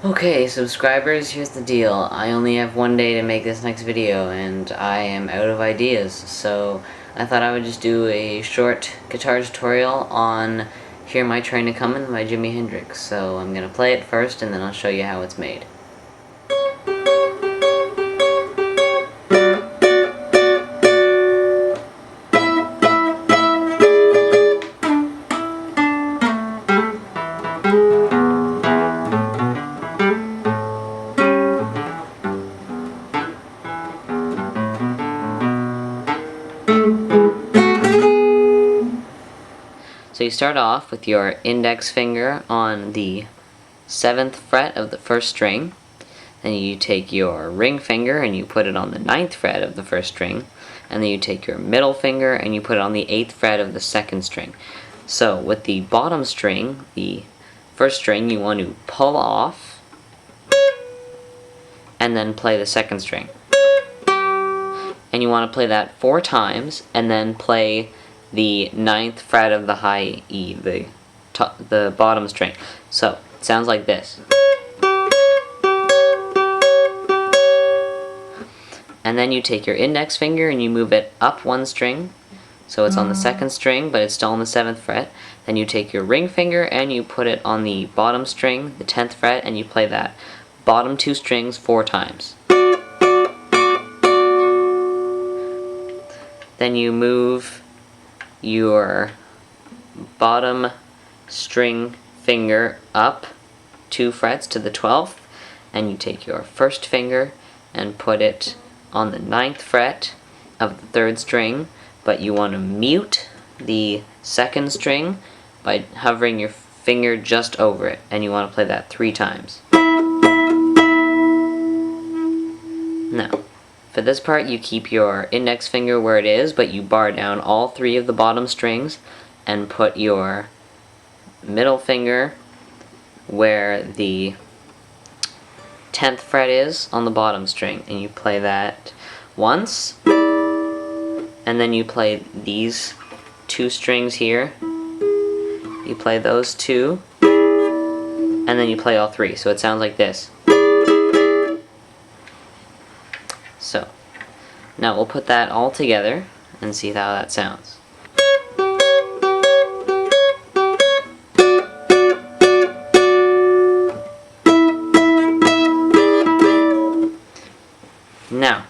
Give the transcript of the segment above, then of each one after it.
Okay, subscribers, here's the deal. I only have one day to make this next video, and I am out of ideas, so I thought I would just do a short guitar tutorial on Hear My Train A Comin' by Jimi Hendrix. So I'm gonna play it first, and then I'll show you how it's made. So you start off with your index finger on the 7th fret of the first string. Then you take your ring finger and you put it on the 9th fret of the first string. And then you take your middle finger and you put it on the 8th fret of the second string. So with the bottom string, the first string, you want to pull off and then play the second string. And you want to play that 4 times and then play the 9th fret of the high E, the bottom string. So it sounds like this. And then you take your index finger and you move it up 1 string, so it's on the 2nd string but it's still on the 7th fret. Then you take your ring finger and you put it on the bottom string, the 10th fret, and you play that bottom 2 strings 4 times. Then you move your bottom string finger up 2 frets to the 12th, and you take your first finger and put it on the 9th fret of the 3rd string, but you want to mute the 2nd string by hovering your finger just over it, and you want to play that 3 times. Now, for this part, you keep your index finger where it is, but you bar down all 3 of the bottom strings and put your middle finger where the 10th fret is on the bottom string, and you play that once, and then you play these 2 strings here. You play those 2, and then you play all 3, so it sounds like this. So, now we'll put that all together and see how that sounds. Now,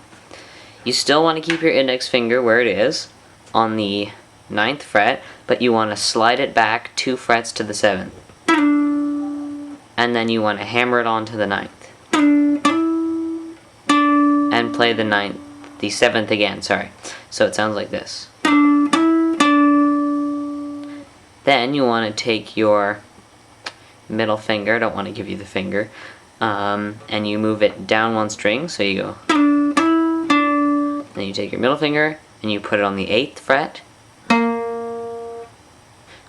you still want to keep your index finger where it is, on the 9th fret, but you want to slide it back 2 frets to the 7th. And then you want to hammer it onto the 9th. And play the 7th again, sorry. So it sounds like this. Then you want to take your middle finger, I don't want to give you the finger, and you move it down 1 string, so you go. Then you take your middle finger and you put it on the 8th fret,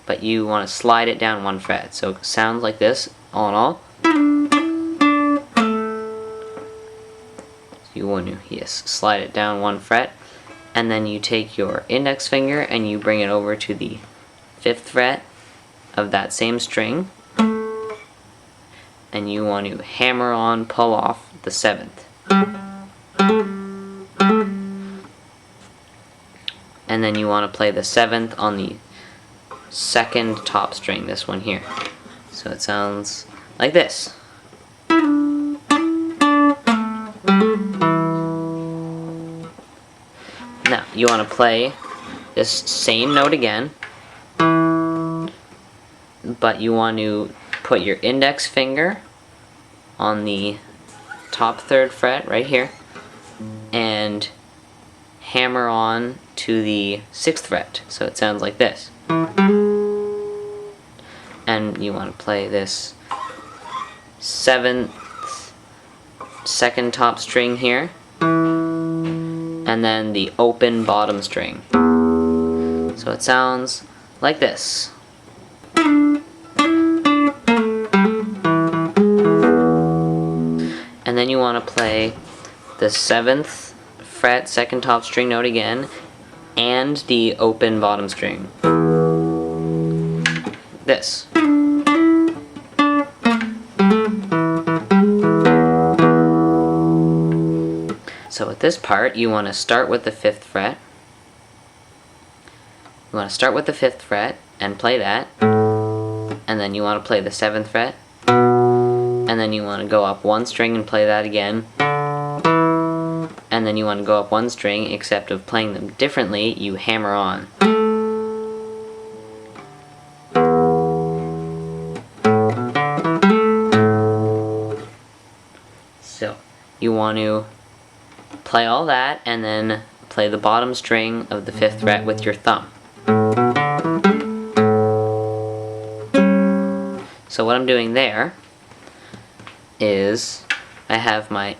but you want to slide it down 1 fret, so it sounds like this, all in all. You want to, yes, slide it down 1 fret, and then you take your index finger and you bring it over to the 5th fret of that same string, and you want to hammer on, pull off the 7th. And then you want to play the 7th on the 2nd top string, this one here. So it sounds like this. Now, you want to play this same note again, but you want to put your index finger on the top 3rd fret right here and hammer on to the 6th fret, so it sounds like this. And you want to play this 7th 2nd top string here, and then the open bottom string. So it sounds like this. And then you want to play the 7th fret 2nd top string note again, and the open bottom string. This. So with this part, you want to start with the 5th fret. You want to start with the 5th fret and play that, and then you want to play the 7th fret, and then you want to go up 1 string and play that again, and then you want to go up 1 string, except of playing them differently, you hammer on. So you want to play all that and then play the bottom string of the 5th fret with your thumb. So what I'm doing there is I have my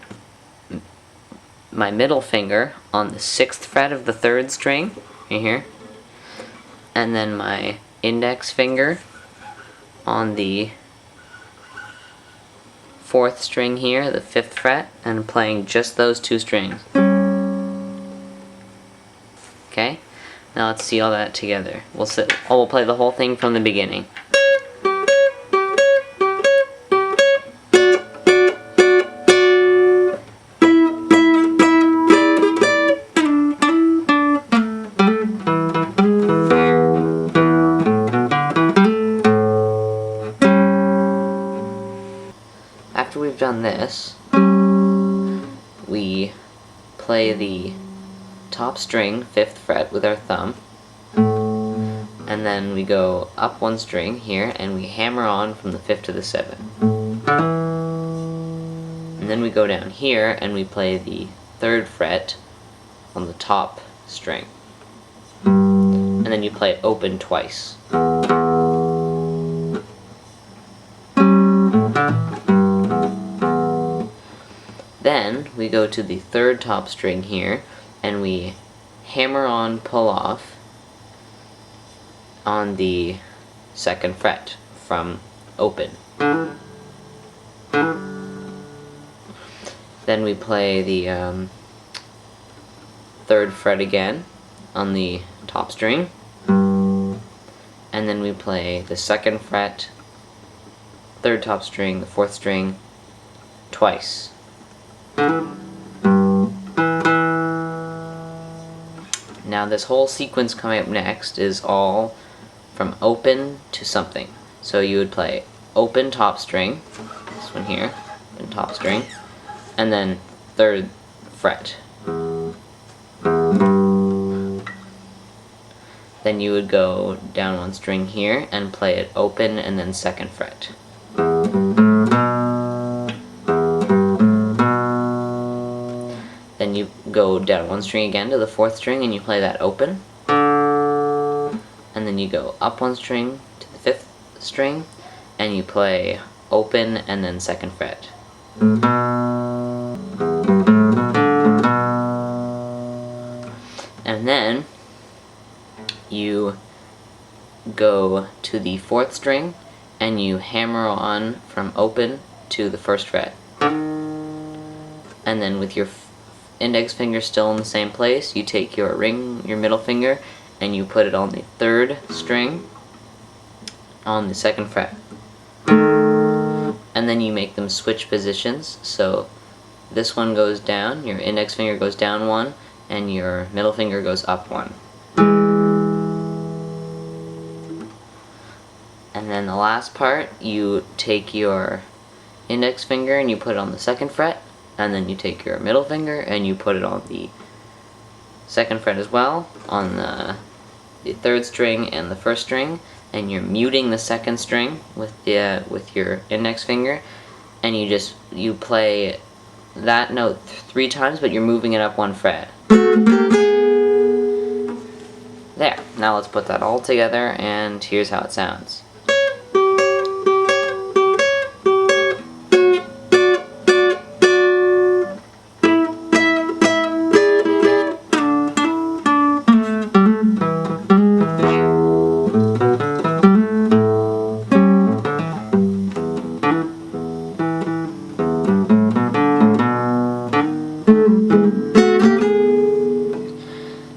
middle finger on the 6th fret of the 3rd string, right here, and then my index finger on the 4th string here, the 5th fret, and I'm playing just those 2 strings. Okay, now let's see all that together. We'll play the whole thing from the beginning. After we've done this, we play the top string, 5th fret, with our thumb, and then we go up 1 string here, and we hammer on from the 5th to the 7th. And then we go down here, and we play the 3rd fret on the top string. And then you play it open twice. Then we go to the 3rd top string here, and we hammer on, pull off on the 2nd fret from open. Then we play the 3rd fret again on the top string, and then we play the 2nd fret, 3rd top string, the 4th string, twice. Now this whole sequence coming up next is all from open to something. So you would play open top string, this one here, open top string, and then 3rd fret. Then you would go down 1 string here and play it open and then 2nd fret. Then you go down 1 string again to the 4th string and you play that open. And then you go up 1 string to the 5th string and you play open and then 2nd fret. And then you go to the 4th string and you hammer on from open to the 1st fret. And then with your index finger still in the same place, you take your middle finger, and you put it on the 3rd string on the 2nd fret. And then you make them switch positions, so this one goes down, your index finger goes down 1, and your middle finger goes up 1. And then the last part, you take your index finger and you put it on the 2nd fret, and then you take your middle finger and you put it on the 2nd fret as well, on the 3rd string and the 1st string, and you're muting the 2nd string with your index finger, and you play that note 3 times, but you're moving it up 1 fret. There. Now let's put that all together, and here's how it sounds.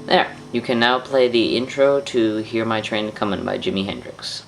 There, you can now play the intro to Hear My Train Comin' by Jimi Hendrix.